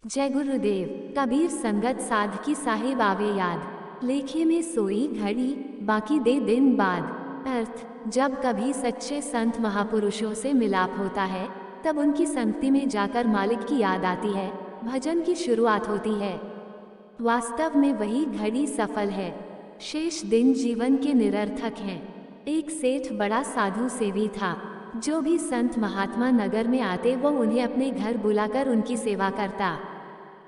जय गुरुदेव। कबीर संगत साध की साहिब आवे याद, लेखे में सोई घड़ी बाकी दे दिन बाद। अर्थ, जब कभी सच्चे संत महापुरुषों से मिलाप होता है तब उनकी संगति में जाकर मालिक की याद आती है, भजन की शुरुआत होती है। वास्तव में वही घड़ी सफल है, शेष दिन जीवन के निरर्थक हैं। एक सेठ बड़ा साधु सेवी था। जो भी संत महात्मा नगर में आते वो उन्हें अपने घर बुलाकर उनकी सेवा करता।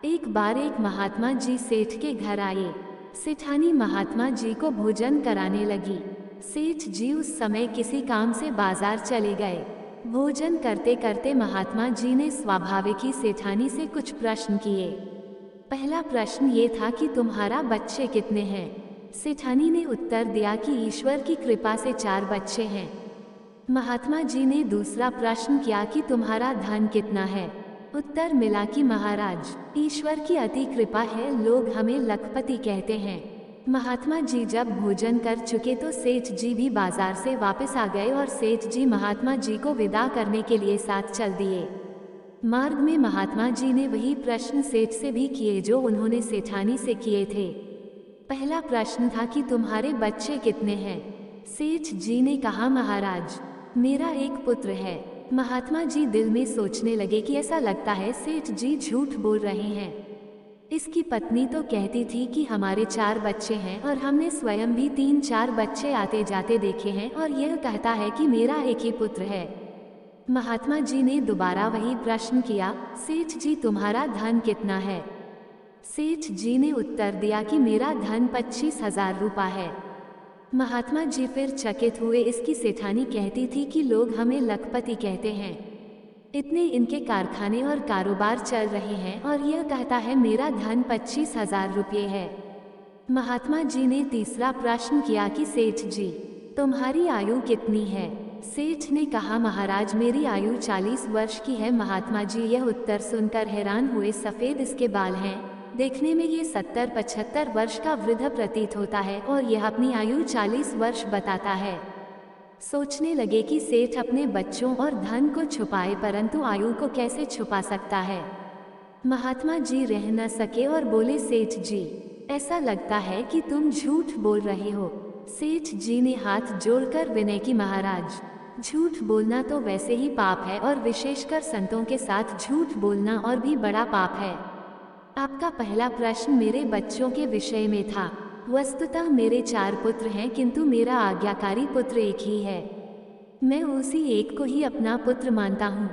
एक बार एक महात्मा जी सेठ के घर आए। सेठानी महात्मा जी को भोजन कराने लगी। सेठ जी उस समय किसी काम से बाजार चले गए। भोजन करते करते महात्मा जी ने स्वाभाविक ही सेठानी से कुछ प्रश्न किए। पहला प्रश्न ये था कि तुम्हारा बच्चे कितने हैं। सेठानी ने उत्तर दिया कि ईश्वर की कृपा से 4 बच्चे हैं। महात्मा जी ने दूसरा प्रश्न किया कि तुम्हारा धन कितना है। उत्तर मिला कि महाराज, ईश्वर की अति कृपा है, लोग हमें लखपति कहते हैं। महात्मा जी जब भोजन कर चुके तो सेठ जी भी बाजार से वापस आ गए और सेठ जी महात्मा जी को विदा करने के लिए साथ चल दिए। मार्ग में महात्मा जी ने वही प्रश्न सेठ से भी किए जो उन्होंने सेठानी से किए थे। पहला प्रश्न था कि तुम्हारे बच्चे कितने हैं। सेठ जी ने कहा, महाराज, मेरा एक पुत्र है। महात्मा जी दिल में सोचने लगे कि ऐसा लगता है सेठ जी झूठ बोल रहे हैं। इसकी पत्नी तो कहती थी कि हमारे 4 बच्चे हैं और हमने स्वयं भी 3-4 बच्चे आते जाते देखे हैं, और यह कहता है कि मेरा एक ही पुत्र है। महात्मा जी ने दोबारा वही प्रश्न किया, सेठ जी तुम्हारा धन कितना है। सेठ जी ने उत्तर दिया कि मेरा धन 25,000 रुपये है। महात्मा जी फिर चकित हुए। इसकी सेठानी कहती थी कि लोग हमें लखपति कहते हैं, इतने इनके कारखाने और कारोबार चल रहे हैं, और यह कहता है मेरा धन 25,000 रुपये है। महात्मा जी ने तीसरा प्रश्न किया कि सेठ जी तुम्हारी आयु कितनी है। सेठ ने कहा, महाराज, मेरी आयु 40 वर्ष की है। महात्मा जी यह उत्तर सुनकर हैरान हुए। सफ़ेद इसके बाल हैं, देखने में ये 70-75 वर्ष का वृद्ध प्रतीत होता है, और यह अपनी आयु 40 वर्ष बताता है। सोचने लगे कि सेठ अपने बच्चों और धन को छुपाए परंतु आयु को कैसे छुपा सकता है। महात्मा जी रह न सके और बोले, सेठ जी, ऐसा लगता है कि तुम झूठ बोल रहे हो। सेठ जी ने हाथ जोड़कर विनय की, महाराज, झूठ बोलना तो वैसे ही पाप है, और विशेषकर संतों के साथ झूठ बोलना और भी बड़ा पाप है। आपका पहला प्रश्न मेरे बच्चों के विषय में था। वस्तुतः मेरे 4 पुत्र हैं, किंतु मेरा आज्ञाकारी पुत्र एक ही है। मैं उसी एक को ही अपना पुत्र मानता हूँ।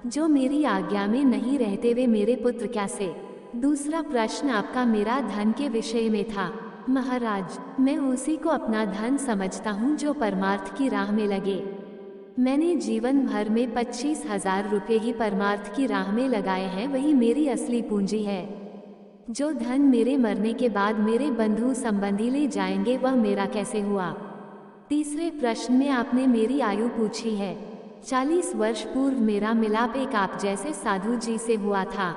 जो मेरी आज्ञा में नहीं रहते वे मेरे पुत्र कैसे। दूसरा प्रश्न आपका मेरा धन के विषय में था। महाराज, मैं उसी को अपना धन समझता हूँ जो परमार्थ की राह में लगे। मैंने जीवन भर में 25,000 रुपये ही परमार्थ की राह में लगाए हैं, वही मेरी असली पूंजी है। जो धन मेरे मरने के बाद मेरे बंधु संबंधी ले जाएंगे वह मेरा कैसे हुआ। तीसरे प्रश्न में आपने मेरी आयु पूछी है। 40 वर्ष पूर्व मेरा मिलाप एक आप जैसे साधु जी से हुआ था।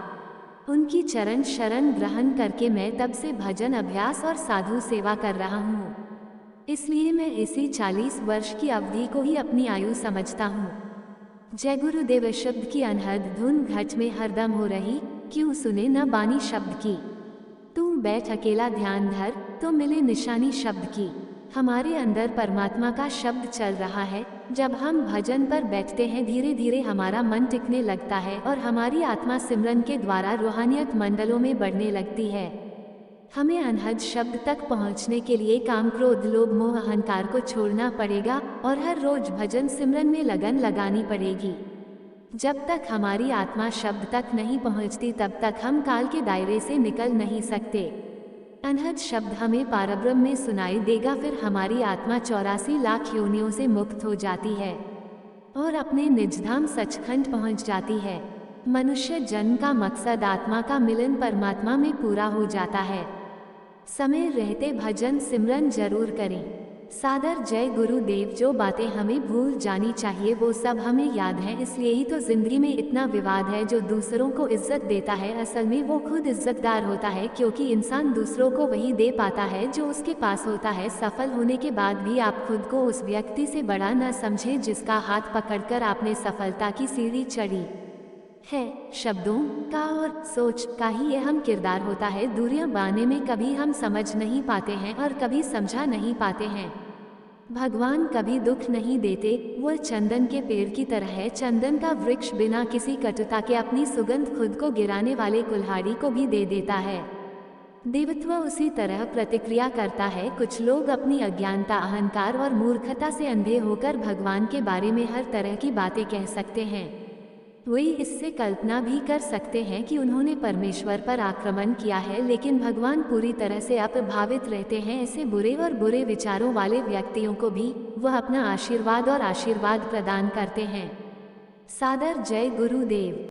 उनकी चरण शरण ग्रहण करके मैं तब से भजन अभ्यास और साधु सेवा कर रहा हूँ। इसलिए मैं इसी 40 वर्ष की अवधि को ही अपनी आयु समझता हूँ। जय गुरुदेव शब्द की अनहद धुन घट में हरदम हो रही, क्यों सुने न बानी शब्द की। तू बैठ अकेला ध्यान धर, तो मिले निशानी शब्द की। हमारे अंदर परमात्मा का शब्द चल रहा है। जब हम भजन पर बैठते हैं धीरे धीरे हमारा मन टिकने लगता है और हमारी आत्मा सिमरन के द्वारा रूहानियत मंडलों में बढ़ने लगती है। हमें अनहद शब्द तक पहुंचने के लिए काम क्रोध लोभ मोह अहंकार को छोड़ना पड़ेगा और हर रोज भजन सिमरन में लगन लगानी पड़ेगी। जब तक हमारी आत्मा शब्द तक नहीं पहुंचती तब तक हम काल के दायरे से निकल नहीं सकते। अनहद शब्द हमें पारब्रह्म में सुनाई देगा, फिर हमारी आत्मा 84 लाख योनियों से मुक्त हो जाती है और अपने निजधाम सचखंड पहुंच जाती है। मनुष्य जन्म का मकसद आत्मा का मिलन परमात्मा में पूरा हो जाता है। समय रहते भजन सिमरन जरूर करें। सादर जय गुरुदेव। जो बातें हमें भूल जानी चाहिए वो सब हमें याद हैं, इसलिए ही तो जिंदगी में इतना विवाद है। जो दूसरों को इज्जत देता है असल में वो खुद इज्जतदार होता है, क्योंकि इंसान दूसरों को वही दे पाता है जो उसके पास होता है। सफल होने के बाद भी आप खुद को उस व्यक्ति से बड़ा न समझें जिसका हाथ पकड़कर आपने सफलता की सीढ़ी चढ़ी। है। शब्दों का और सोच का ही अहम किरदार होता है। दूरियां बांधने में कभी हम समझ नहीं पाते हैं और कभी समझा नहीं पाते हैं। भगवान कभी दुख नहीं देते, वो चंदन के पेड़ की तरह है। चंदन का वृक्ष बिना किसी कटुता के अपनी सुगंध खुद को गिराने वाले कुल्हाड़ी को भी दे देता है। देवत्व उसी तरह प्रतिक्रिया करता है। कुछ लोग अपनी अज्ञानता, अहंकार और मूर्खता से अंधे होकर भगवान के बारे में हर तरह की बातें कह सकते हैं। वे इससे कल्पना भी कर सकते हैं कि उन्होंने परमेश्वर पर आक्रमण किया है, लेकिन भगवान पूरी तरह से अप्रभावित रहते हैं। ऐसे बुरे और बुरे विचारों वाले व्यक्तियों को भी वह अपना आशीर्वाद और आशीर्वाद प्रदान करते हैं। सादर जय गुरुदेव।